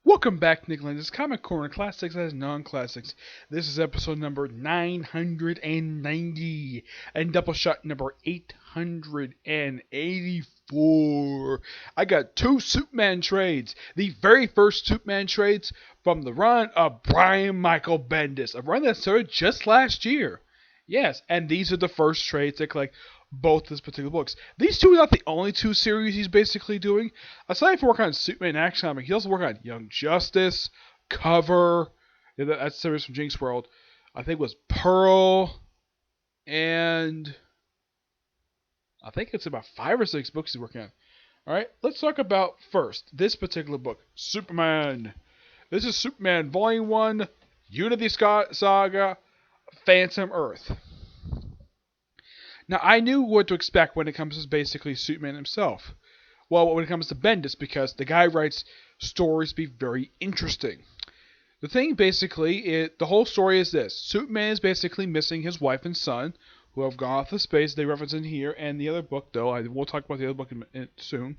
Welcome back, Nickland's Comic Corner Classics as Non-Classics. This is episode number 990 and Doubleshot number 884. I got two Superman trades. The very first Superman trades from the run of Brian Michael Bendis, a run that started just last year. Yes, and these are the first trades that collect both of his particular books. These two are not the only two series he's basically doing. Aside from working on Superman Action Comic, he also worked on Young Justice, Cover, that's series from Jinx World. I think it was Pearl, and I think it's about 5 or 6 books he's working on. Alright, let's talk about first this particular book, Superman. This is Superman Volume 1, Unity Saga, Phantom Earth. Now, I knew what to expect when it comes to basically Superman himself. Well, when it comes to Bendis, because the guy writes stories to be very interesting. The thing basically, the whole story is this. Superman is basically missing his wife and son, who have gone off to space. They reference in here, and the other book, though. We'll talk about the other book soon.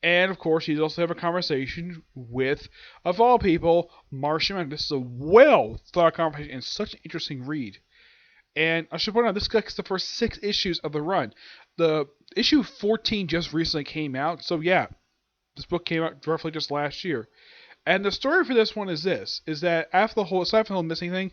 And, of course, he also have a conversation with, of all people, Martian Man. This is a well-thought conversation and such an interesting read. And I should point out, this collects the first 6 issues of the run. The issue 14 just recently came out, so yeah, this book came out roughly just last year. And the story for this one is this, is that after the whole, aside from the whole missing thing,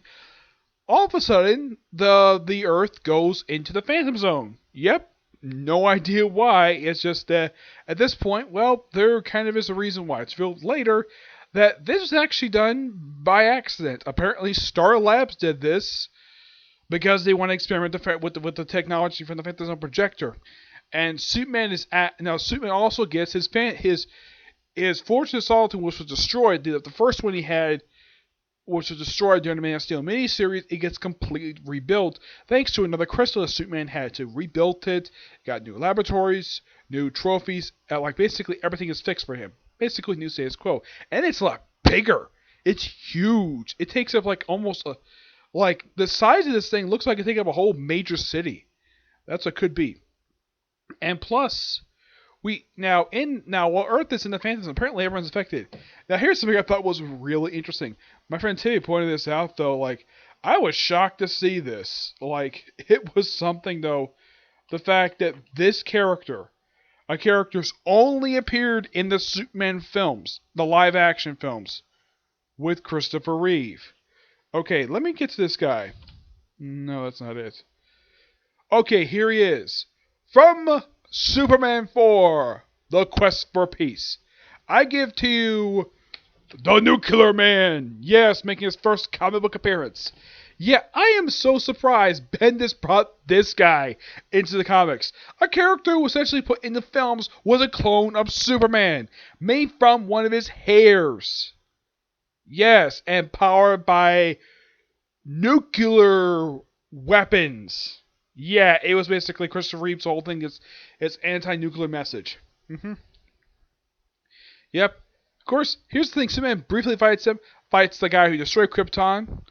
all of a sudden, the Earth goes into the Phantom Zone. Yep, no idea why, it's just that at this point, well, there kind of is a reason why. It's revealed later that this was actually done by accident. Apparently, Star Labs did this, because they want to experiment with the technology from the Phantom Zone projector. And Superman Superman also gets his Fortress of Solitude, which was destroyed. The first one he had, which was destroyed during the Man of Steel miniseries, it gets completely rebuilt thanks to another crystal that Superman had to rebuild it. Got new laboratories, new trophies, basically everything is fixed for him. Basically new status quo. And it's a lot bigger. It's huge. It takes up almost a... the size of this thing looks like it takes up a whole major city. That's what it could be. And plus, while Earth is in the Phantom Zone, apparently everyone's affected. Now, here's something I thought was really interesting. My friend Timmy pointed this out, though. I was shocked to see this. It was something, though. The fact that this character's only appeared in the Superman films, the live-action films, with Christopher Reeve. Okay, let me get to this guy. No, that's not it. Okay, here he is. From Superman 4, The Quest for Peace. I give to you the Nuclear Man. Yes, making his first comic book appearance. Yeah, I am so surprised Bendis brought this guy into the comics. A character who essentially put in the films was a clone of Superman, made from one of his hairs. Yes, and powered by nuclear weapons. Yeah, it was basically Christopher Reeve's whole thing. It's anti-nuclear message. Yep. Of course, here's the thing. Superman briefly fights the guy who destroyed Krypton.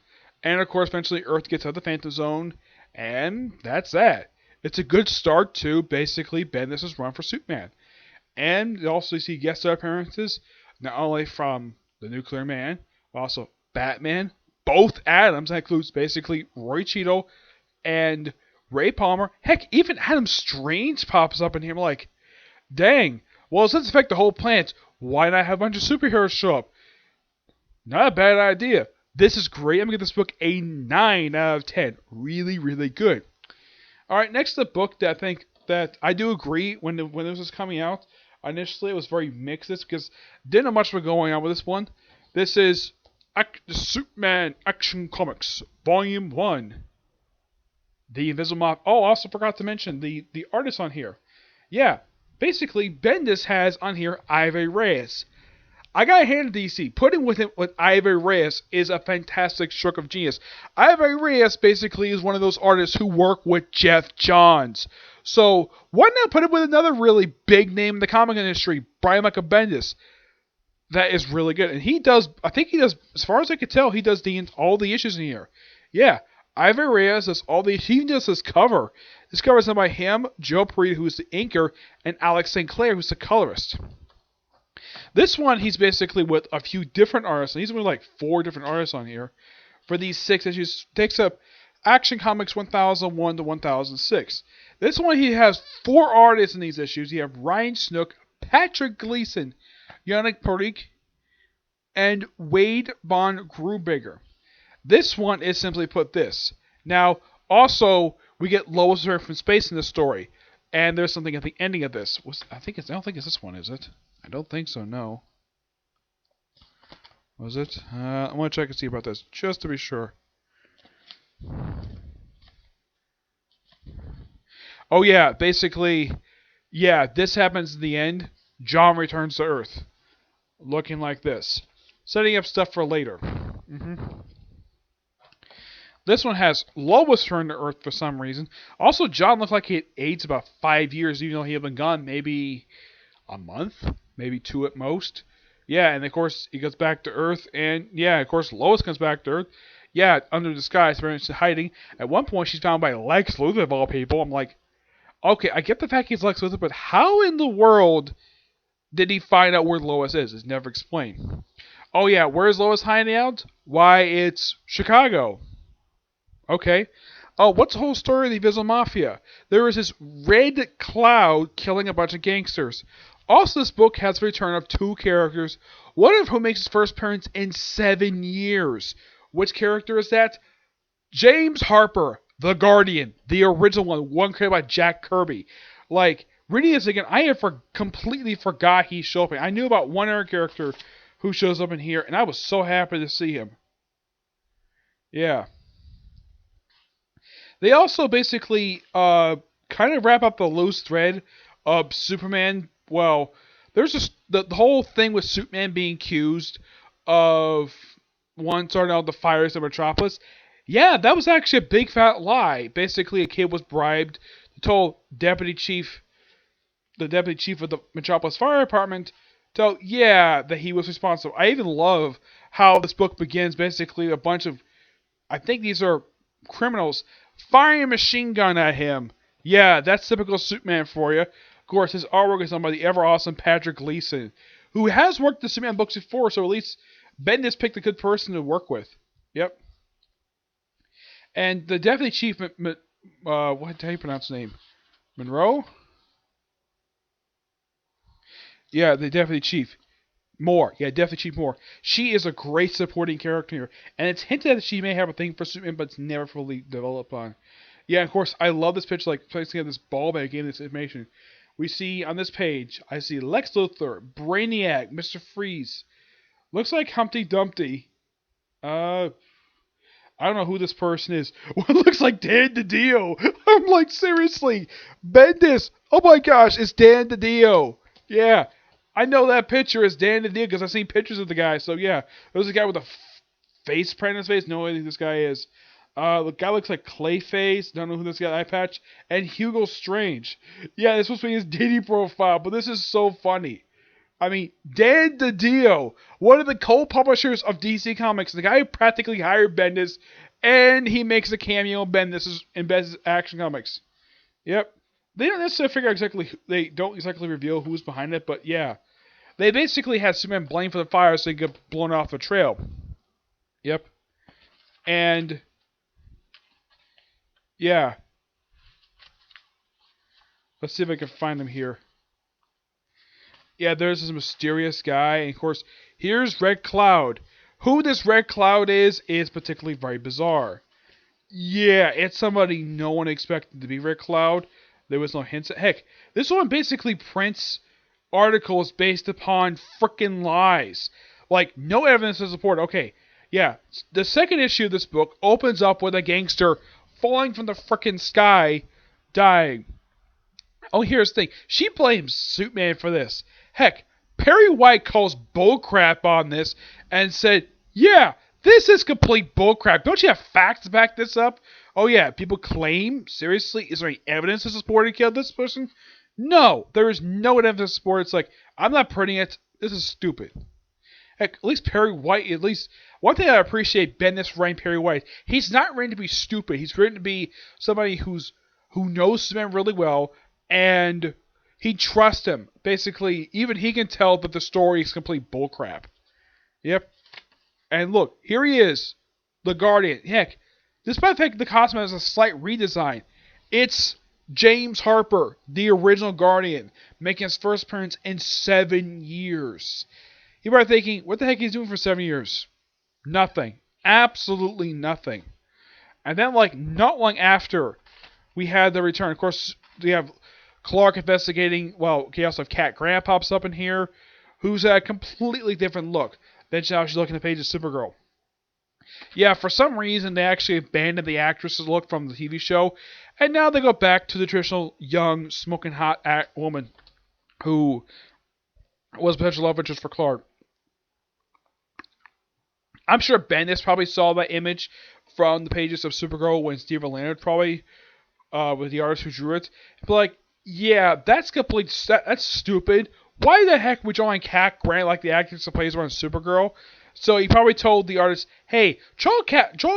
And, of course, eventually Earth gets out of the Phantom Zone. And that's that. It's a good start to, basically, Bendis' run for Superman. And also you see guest star appearances, not only from the Nuclear Man, but also Batman, both Adams. That includes basically Roy Cheadle and Ray Palmer. Heck, even Adam Strange pops up in here. I'm like, dang. Well, since it affect the whole planet, why not have a bunch of superheroes show up? Not a bad idea. This is great. I'm going to give this book a 9 out of 10. Really, really good. Alright, next the book that I think that I do agree when this was coming out. Initially, it was very mixed because didn't know much was going on with this one. This is Superman Action Comics, Volume 1. The Invisible Mafia. Oh, I also forgot to mention the artist on here. Yeah, basically, Bendis has on here Ivy Reyes. I gotta hand to DC. Putting with Ivy Reyes is a fantastic stroke of genius. Ivy Reyes basically is one of those artists who work with Jeff Johns. So, why not put him with another really big name in the comic industry, Brian Michael Bendis? That is really good. And I think he does, as far as I can tell, he does all the issues in here. Yeah, Ivy Reyes does he even does this cover. This cover is done by him, Joe Perita, who's the inker, and Alex St. Clair, who's the colorist. This one, he's basically with a few different artists, and he's with like 4 different artists on here. For these 6 issues, takes up Action Comics 1001 to 1006. This one, he has 4 artists in these issues. You have Ryan Snook, Patrick Gleason, Yannick Parikh, and Wade von Grubiger. This one is simply put this. Now, also, we get Lois Earth from space in this story, and there's something at the ending of this. I don't think it's this one, is it? I don't think so. No. Was it? I want to check and see about this, just to be sure. Oh yeah, basically, yeah, this happens in the end. John returns to Earth, looking like this, setting up stuff for later. This one has Lois return to Earth for some reason. Also, John looked like he had aged about 5 years, even though he had been gone maybe a month, maybe 2 at most. Yeah, and of course, he goes back to Earth, and yeah, of course, Lois comes back to Earth. Yeah, under disguise, apparently hiding. At one point, she's found by Lex Luthor, of all people. I'm like, okay, I get the fact he's Lex Luthor, but how in the world did he find out where Lois is? It's never explained. Oh yeah, where's Lois hiding out? Why, it's Chicago. Okay. Oh, what's the whole story of the Invisible Mafia? There is this red cloud killing a bunch of gangsters. Also, this book has the return of 2 characters, one of whom makes his first appearance in 7 years. Which character is that? James Harper, the Guardian, the original one created by Jack Kirby. Like, reading this again, I have completely forgot he showed up. I knew about one other character who shows up in here, and I was so happy to see him. Yeah. They also basically kind of wrap up the loose thread of Superman. Well, there's just the whole thing with Superman being accused of starting out the fires of Metropolis. Yeah, that was actually a big fat lie. Basically, a kid was bribed to tell the deputy chief of the Metropolis Fire Department, that he was responsible. I even love how this book begins. Basically, a bunch of, I think these are criminals, firing a machine gun at him. Yeah, that's typical Superman for you. Of course, his artwork is done by the ever awesome Patrick Gleason, who has worked the Superman books before, so at least Bendis picked a good person to work with. Yep. And the Deputy Chief, how do you pronounce his name? Monroe? Yeah, the Deputy Chief. Moore. Yeah, Deputy Chief Moore. She is a great supporting character here. And it's hinted that she may have a thing for Superman, but it's never fully developed on. Yeah, of course, I love this picture, like, placing this ball that gave this information. We see, on this page, I see Lex Luthor, Brainiac, Mr. Freeze. Looks like Humpty Dumpty. I don't know who this person is. Well, it looks like Dan DiDio. I'm like, seriously. Bendis. Oh my gosh, it's Dan DiDio. Yeah. I know that picture is Dan DiDio because I've seen pictures of the guy. So yeah, there's a guy with a face print on his face. No idea who this guy is. The guy looks like Clayface. Don't know who this guy eye patch. And Hugo Strange. Yeah, this was his Diddy profile, but this is so funny. I mean, Dan DiDio, one of the co-publishers of DC Comics, the guy who practically hired Bendis, and he makes a cameo in Bendis Action Comics. Yep. They don't necessarily they don't exactly reveal who's behind it, but yeah. They basically had Superman blamed for the fire so he could get blown off the trail. Yep. And yeah. Let's see if I can find him here. Yeah, there's this mysterious guy, and of course, here's Red Cloud. Who this Red Cloud is particularly very bizarre. Yeah, it's somebody no one expected to be Red Cloud. There was no hints. Heck, this one basically prints articles based upon frickin' lies. Like, no evidence to support. Okay, yeah, the second issue of this book opens up with a gangster falling from the frickin' sky, dying. Oh, here's the thing. She blames Superman for this. Heck, Perry White calls bullcrap on this and said, yeah, this is complete bullcrap. Don't you have facts to back this up? Oh yeah, people claim, seriously, is there any evidence to support he killed this person? No, there is no evidence to support. It's like, I'm not printing it. This is stupid. Heck, at least Perry White, at least, one thing I appreciate Bendis writing Perry White, he's not written to be stupid. He's written to be somebody who knows Superman really well, and He trusts him. Basically, even he can tell that the story is complete bullcrap. Yep. And look, here he is, the Guardian. Heck, despite the fact the costume has a slight redesign, it's James Harper, the original Guardian, making his first appearance in 7 years. You might be thinking, what the heck he's doing for 7 years? Nothing. Absolutely nothing. And then, like, not long after, we had the return. Of course, we have Clark investigating. Well, we also have Cat Grant pops up in here, who's a completely different look than how she's looking at the page of Supergirl. Yeah, for some reason, they actually abandoned the actress's look from the TV show, and now they go back to the traditional young, smoking hot woman who was a potential love interest for Clark. I'm sure Bendis probably saw that image from the pages of Supergirl when Steve Leonard probably, with the artist who drew it, but like, yeah, that's that's stupid. Why the heck would you only Cat Grant like the actress that plays her on Supergirl? So he probably told the artist, hey, draw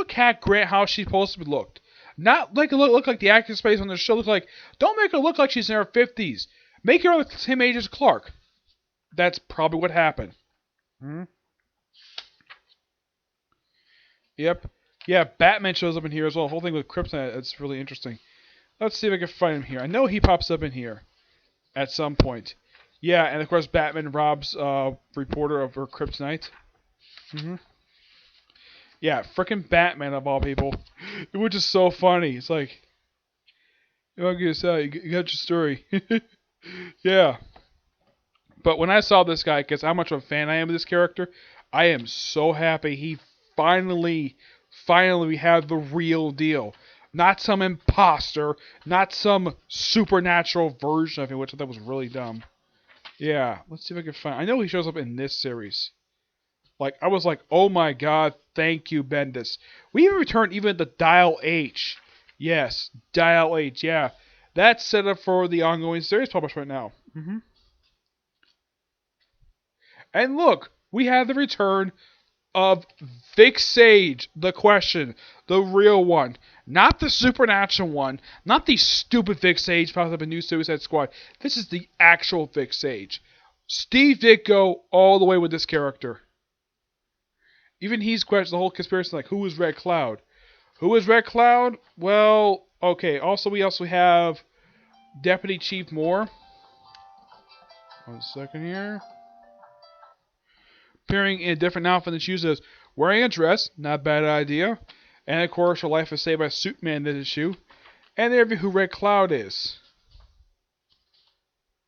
Cat Grant how she's supposed to be looked. Not like look like the actress plays on the show. Don't make her look like she's in her 50s. Make her the same age as Clark. That's probably what happened. Yep. Yeah, Batman shows up in here as well. The whole thing with Kryptonite, it's really interesting. Let's see if I can find him here. I know he pops up in here at some point. Yeah, and of course Batman robs reporter of her Kryptonite. Yeah, frickin' Batman of all people. Which is so funny. It's like, you got your story. Yeah. But when I saw this guy, because how much of a fan I am of this character, I am so happy he finally had the real deal. Not some imposter, not some supernatural version of him, which I thought was really dumb. Yeah, let's see if I can find. I know he shows up in this series. Like, I was like, oh my god, thank you, Bendis. We even returned even the Dial H. Yes, Dial H, yeah. That's set up for the ongoing series published right now. And look, we have the return of Vic Sage, the Question, the real one. Not the supernatural one. Not the stupid Vic Sage pops up in New Suicide Squad. This is the actual Vic Sage. Steve Ditko all the way with this character. Even he's questioned the whole conspiracy, like, who is Red Cloud? Who is Red Cloud? Well, okay. We also have Deputy Chief Moore. 1 second here. Appearing in a different outfit than she uses. Wearing a dress, not a bad idea. And of course, her life is saved by Superman this issue. And they review who Red Cloud is.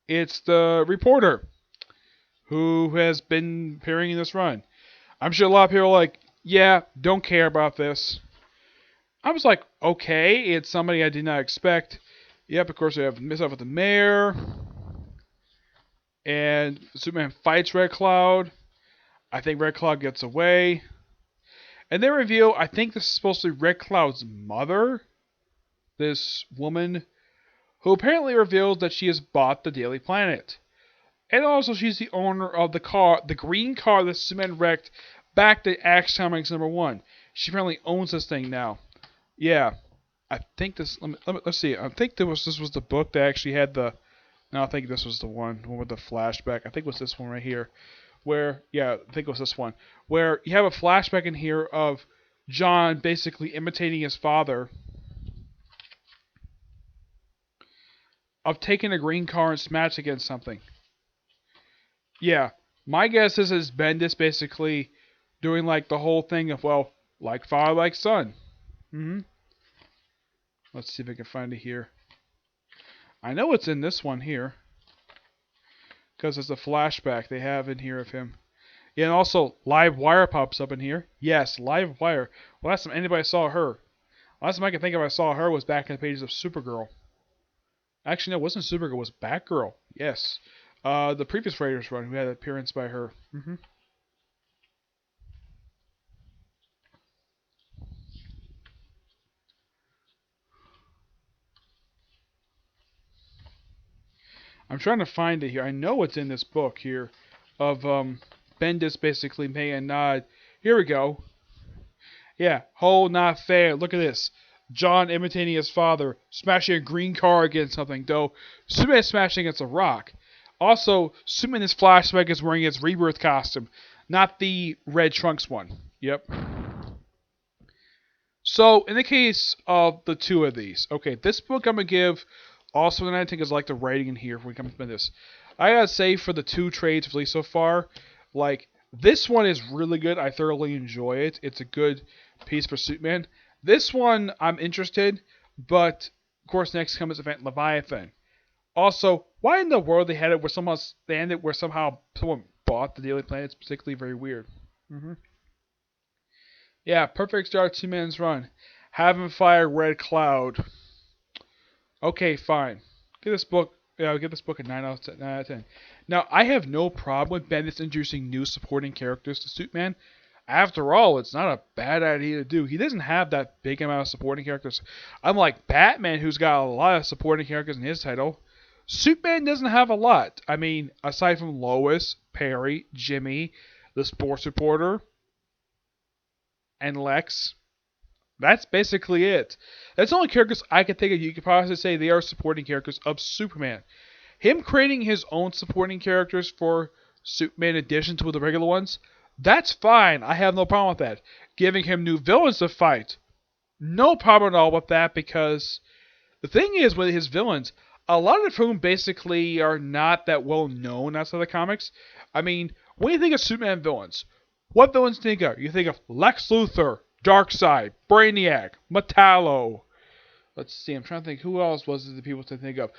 It's the reporter who has been appearing in this run. I'm sure a lot of people are like, yeah, don't care about this. I was like, okay, it's somebody I did not expect. Yep, of course, we have Miss Up with the Mayor. And Superman fights Red Cloud. I think Red Cloud gets away. And they reveal, I think this is supposed to be Red Cloud's mother. This woman who apparently reveals that she has bought the Daily Planet. And also she's the owner of the car, the green car that Superman wrecked back to Action Comics #1. She apparently owns this thing now. Yeah. I think this, let's see. I think this was the book that actually had the, no, I think this was the one with the flashback. I think it was this one right here. Where, yeah, I think it was this one. Where you have a flashback in here of John basically imitating his father. Of taking a green car and smashing against something. Yeah, my guess is Bendis basically doing like the whole thing of, well, like father, like son. Let's see if I can find it here. I know it's in this one here. Because it's a flashback they have in here of him. Yeah, and also Live Wire pops up in here. Yes, Live Wire. Last time anybody saw her. Last time I can think of I saw her was back in the pages of Supergirl. Actually, no, it wasn't Supergirl, it was Batgirl. Yes. The previous Raiders run who had an appearance by her. I'm trying to find it here. I know it's in this book here of Bendis basically paying a nod. Here we go. Yeah, whole not fair. Look at this. John imitating his father, smashing a green car against something, though Superman is smashing against a rock. Also, Superman in this flashback is wearing his rebirth costume, not the red trunks one. Yep. So, in the case of the two of these, okay, this book I'm going to give also, and I think is like the writing in here when it comes to this. I gotta say, for the two trades released so far, like, this one is really good. I thoroughly enjoy it. It's a good piece for Superman. This one, I'm interested, but, of course, next comes Event Leviathan. Also, why in the world they had it where they ended where somehow someone bought the Daily Planet? It's particularly very weird. Yeah, perfect start to Superman's run. Haven't fired Red Cloud. Okay, fine. Give this book a 9 out of 10. Now, I have no problem with Bendis introducing new supporting characters to Superman. After all, it's not a bad idea to do. He doesn't have that big amount of supporting characters. Unlike Batman, who's got a lot of supporting characters in his title, Superman doesn't have a lot. I mean, aside from Lois, Perry, Jimmy, the sports reporter, and Lex, that's basically it. That's the only characters I can think of. You could probably say they are supporting characters of Superman. Him creating his own supporting characters for Superman in addition to the regular ones, that's fine. I have no problem with that. Giving him new villains to fight, no problem at all with that, because the thing is with his villains, a lot of whom basically are not that well known outside the comics. I mean, when you think of Superman villains, what villains do you think of? You think of Lex Luthor, Darkseid, Brainiac, Metallo. Let's see, I'm trying to think who else was it the people to think of.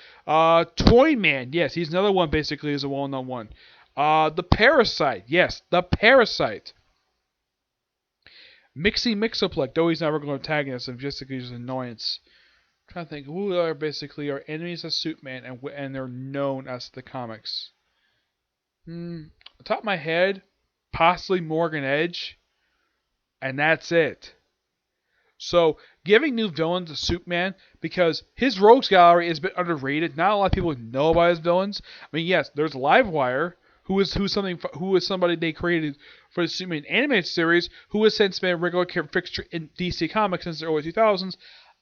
Toyman, yes, he's another one basically is a well-known one. The Parasite, yes, the Parasite. Mixoplex, though he's never going to antagonist him, just because he's an annoyance. I'm trying to think who are basically our enemies of Superman and they're known as the comics. On top of my head, possibly Morgan Edge, and that's it. So, giving new villains to Superman, because his rogues gallery is a bit underrated. Not a lot of people know about his villains. I mean, yes, there's Livewire, who is somebody they created for the Superman animated series, who has since been a regular fixture in DC Comics since the early 2000s,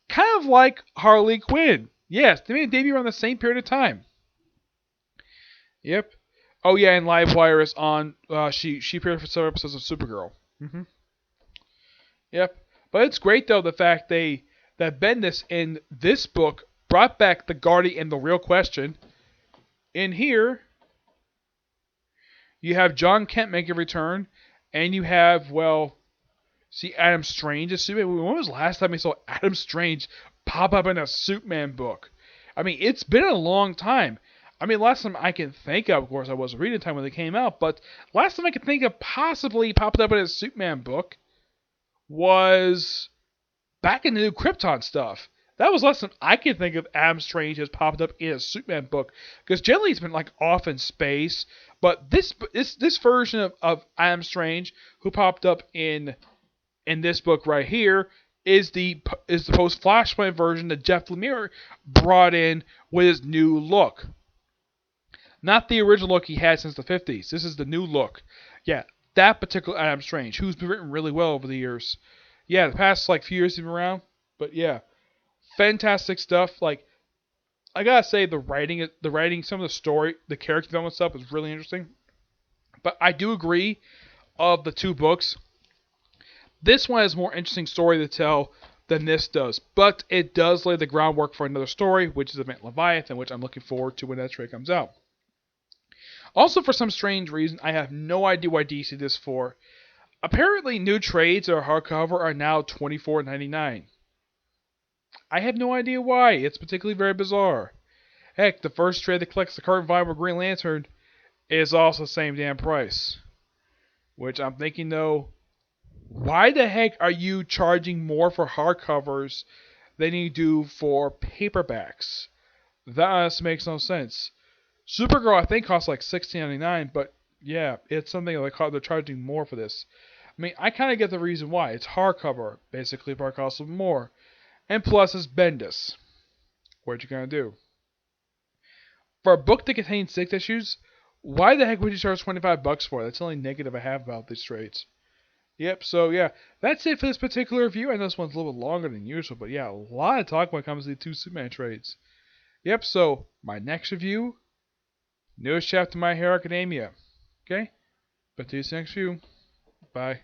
kind of like Harley Quinn. Yes, they made a debut around the same period of time. Yep. Oh yeah, and Livewire is on. She appeared for several episodes of Supergirl. Yep. But it's great though the fact that Bendis in this book brought back the Guardian and the Real Question. In here, you have John Kent make a return, and you have Adam Strange as Superman. When was the last time we saw Adam Strange pop up in a Superman book? I mean, it's been a long time. I mean, last time I can think of course, I wasn't reading time when they came out, but last time I could think of possibly popping up in a Superman book was back in the new Krypton stuff. That was less than I can think of Adam Strange has popped up in a Superman book, because generally he's been like off in space. But this version of Adam Strange, who popped up in this book right here, is the post Flashpoint version that Jeff Lemire brought in with his new look. Not the original look he had since the 50s. This is the new look. Yeah, that particular Adam Strange, who's been written really well over the years. Yeah, the past few years he's been around, but yeah, fantastic stuff. Like, I gotta say, the writing, some of the story, the character development stuff is really interesting. But I do agree, of the two books, this one has more interesting story to tell than this does. But it does lay the groundwork for another story, which is Event Leviathan, which I'm looking forward to when that trade comes out. Also, for some strange reason, I have no idea why DC did this for. Apparently, new trades or hardcover are now $24.99. I have no idea why. It's particularly very bizarre. Heck, the first trade that collects the current volume of Green Lantern is also the same damn price. Which I'm thinking though, why the heck are you charging more for hardcovers than you do for paperbacks? That honestly makes no sense. Supergirl, I think, costs like $16.99, but yeah, it's something they're charging more for this. I mean, I kind of get the reason why. It's hardcover, basically, but it costs more. And plus, it's Bendis. What you gonna do? For a book that contains 6 issues, why the heck would you charge $25 for it? That's the only negative I have about these trades. Yep, so yeah, that's it for this particular review. I know this one's a little bit longer than usual, but yeah, a lot of talk when it comes to the two Superman trades. Yep, so my next review, newest chapter of My Hero Academia. Okay? But to this next review, bye.